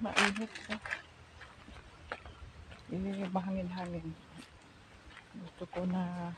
Mainit pa. Mahangin-hangin. Gusto ko na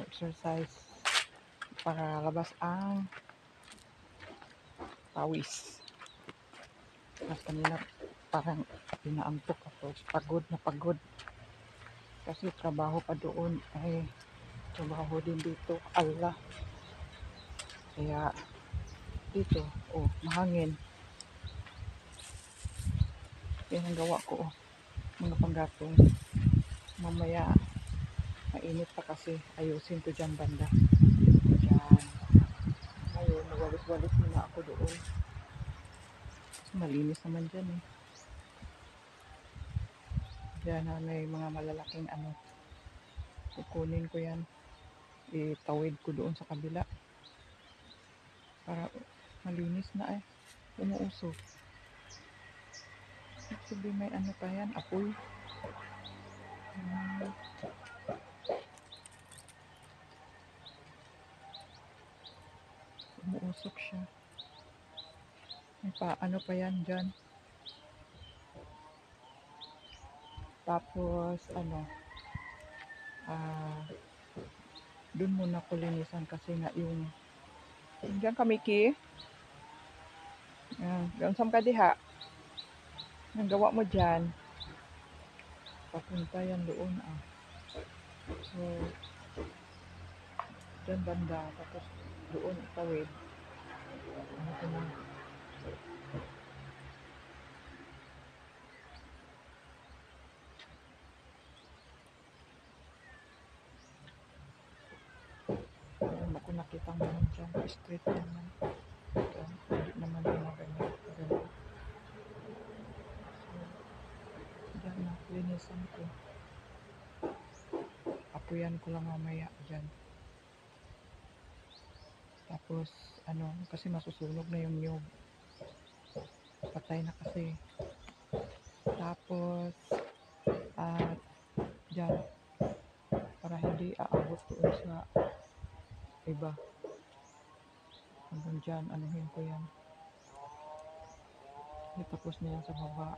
exercise para labas ang pawis. At kanina parang pinaantok ako. Pagod na pagod. Kasi trabaho pa doon ay trabaho din dito. Allah. Kaya dito, mahangin. Yan ang gawa ko, mga panggatong. Mamaya, mainit pa kasi ayusin ko dyan banda. Yan. Ngayon, nawalis-walis muna ako doon. Kasi malinis naman dyan eh. Yan na may mga malalaking kukunin ko yan. Itawid ko doon sa kabila. Para malinis na eh. Umuusok. Sabi may pa yan, apoy. Umuusok siya. May pa yan dyan. Tapos dun muna ko linisan kasi nga yung dyan kami ki. Gansam ka diha. Ang gawa mo dyan. Papunta yan doon So, dyan banda. Tapos doon itawid. Ko na. Ayan ako nakita mo dyan. Straight naman. Hindi naman yung ganyan. So, dyan na. Linisan ko. Apuyan ko lang mamaya dyan. Tapos, kasi masusunog na yung nyug. Patay na kasi. Tapos, dyan. Para hindi aabot doon sa iba. Hanggang dyan, anuhin ko yan. Tapos na yan sa baba.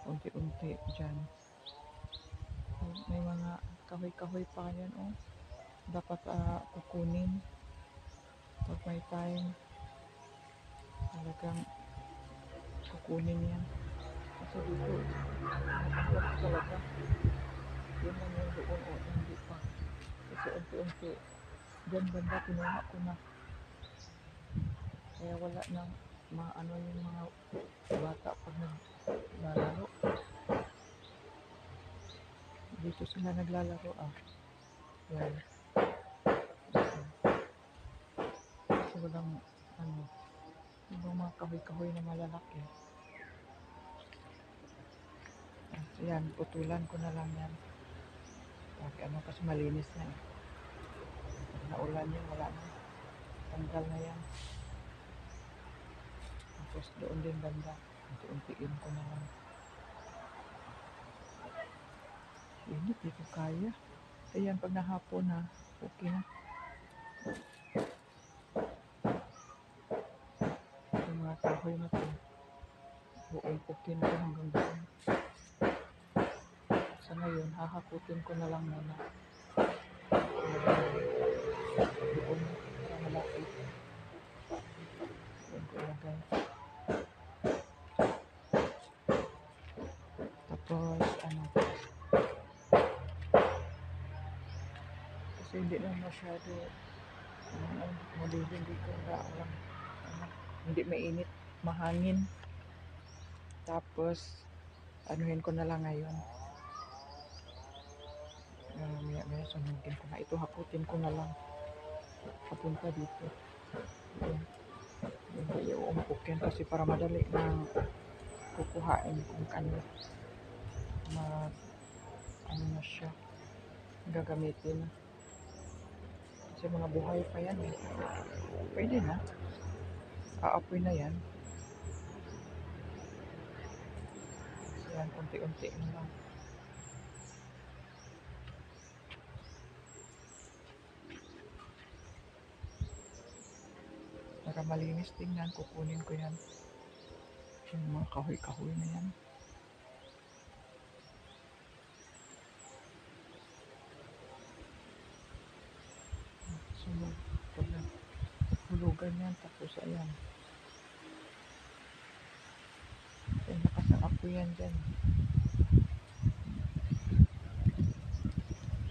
Unti-unti dyan. May mga kahoy-kahoy pa yan, dapat kukunin pag may time. Talagang kukunin yan. Kasi dito, nakakot talaga. Yun lang yung doon, hindi pa. Kasi unti-unti, dyan banda, pinuha ko na. Kaya wala nang yung mga bata pag naglalaro. Dito sila naglalaro, Yan. Kasi walang, yung mga kahoy-kahoy na malalaki. Yan, putulan ko na lang yan. Kasi malinis na eh. Pag naulan yan, wala na. Tanggal na yan. Tapos doon din banda. Unti-untiin ko na lang. Init, di ko kaya. Ayan, pag nahapon na, okay na. Yung mga kahoy na to, uumpukin ko hanggang doon. Sa ngayon, hahakutin ko na lang muna. Doon, para malapit. Doon ko ilagay. Tapos, kasi hindi na masyado malilim dito. Hindi mainit, mahangin. Tapos, anuhin ko na lang ngayon. Maya sunugin ko na. Ito, hakutin ko na lang. Papunta dito. Hindi uumpukin kasi para madali na kukuhain kung na siya. Gagamitin. Kasi mga buhay pa yan eh. Pwede na. Aapoy na yan. Yan, unti-unti na lang. Para malinis tingnan, kukunin ko yan. Yung mga kahoy-kahoy na yan. Sunog. Pala. Hulugan yan. Tapos ayan. Ayan, lakas ng apoy yan dyan.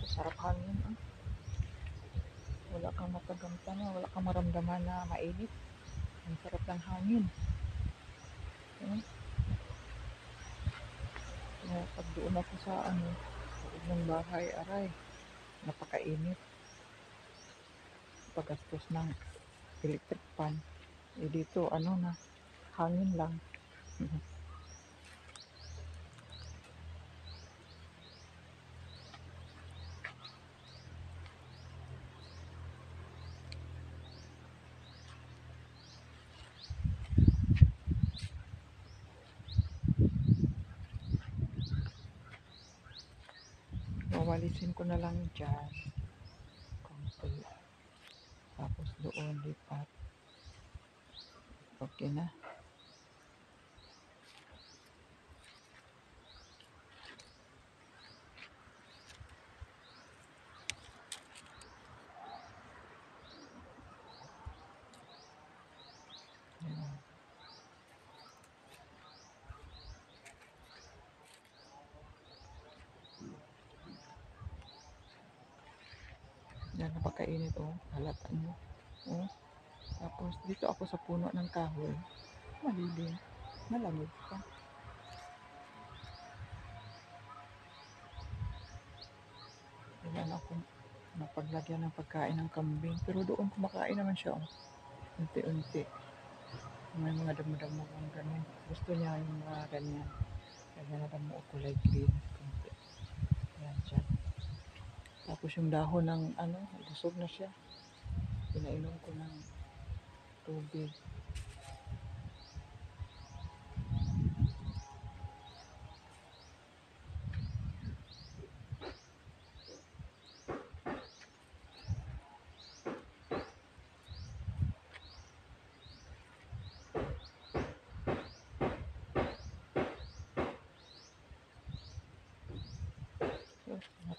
Sarap hangin. Wala kang matagamtan, wala kang maramdaman na mainit. Ang sarap ng hangin. Kaya pag doon ako sa loob ng bahay, aray, napakainit. Pagastos ng electric fan. Dito, na, hangin lang. Wawalisin ko na lang dyan. Konti. Tapos doon, lipat. Okay na. Ayan. Yan, napakainit, halata nyo. Tapos dito ako sa puno ng kahoy. Malilim. Malamig pa. Ayan ako napaglagyan ng pagkain ng kambing. Pero doon kumakain naman siya. Unti-unti. May mga damo-damo kang ganun. Gusto niya yung mga ganyan. Kaya nadamo o kulay green. Kunti. Ayan siya. Tapos yung dahon ng busog na siya. Pinainom ko ng tubig.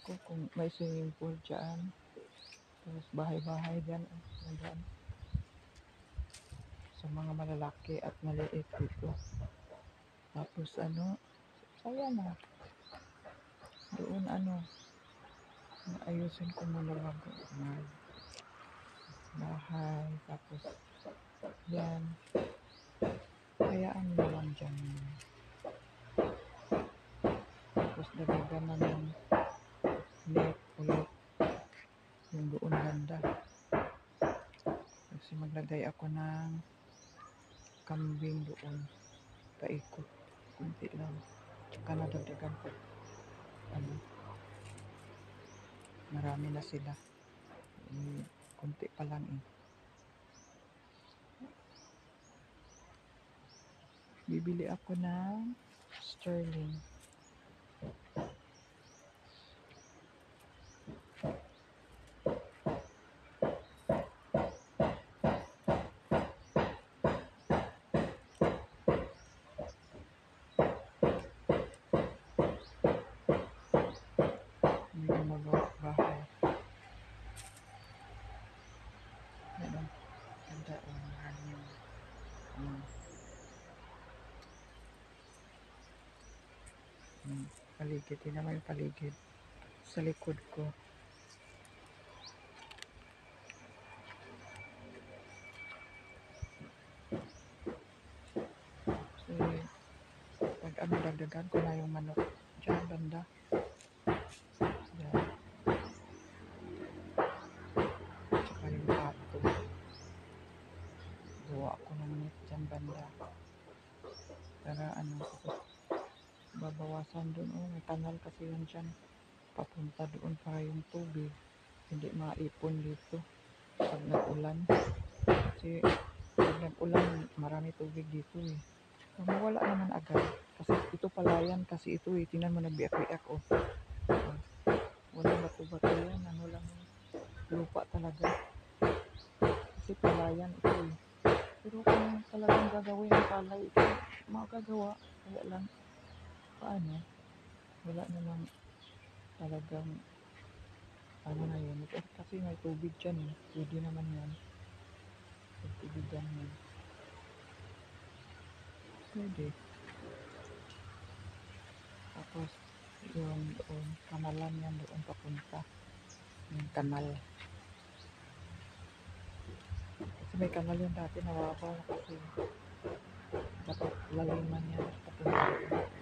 Ako, kung may swimming pool dyan, tapos bahay-bahay dyan, nandyan. Sa mga malalaki at maliit dito. Tapos saya na. Doon ayusin ko muna bago bahay. Tapos, yan. Hayaan mo lang dyan. Tapos, dagdagan na ng net ulit. Yung doon ganda. Kasi maglagay ako ng kambing doon. Paikot. Kunti lang. Tsaka nadagdagan ko. Marami na sila. Kunti pa lang Bibili ako ng sterling. Hindi ko magawa bahay. Yan. Ganda hangin. Paligid. Yun naman yung paligid. Sa likod ko. Pag dagdagan ko na yung manok dyan banda. Yan. Tsaka yung pato. Gawa ko ng net dyan banda. Para babawasan dun. May kanal kasi yan dyan. Papunta doon para yung tubig. Hindi maipon dito. Pag nag-ulan. Kasi pag nag-ulan, marami tubig dito Mawala naman agad. Kasi ito palayan kasi ito Tingnan mo nagbiyak-biyak Walang bato-bato yan. Lang lupa talaga. Kasi palayan ito Pero kung talagang gagawin ng palay, makagawa. Kaya lang, paano? Wala namang talagang, ano na yun. Kasi may tubig dyan eh. Pwede naman yan. May tubigan yan. Pwede. Tapos, yung doon, kanalan yan doon papunta. Yung kanal. Kasi may kanal yung dati nawawa na kasi dapat laliman yan papunta doon.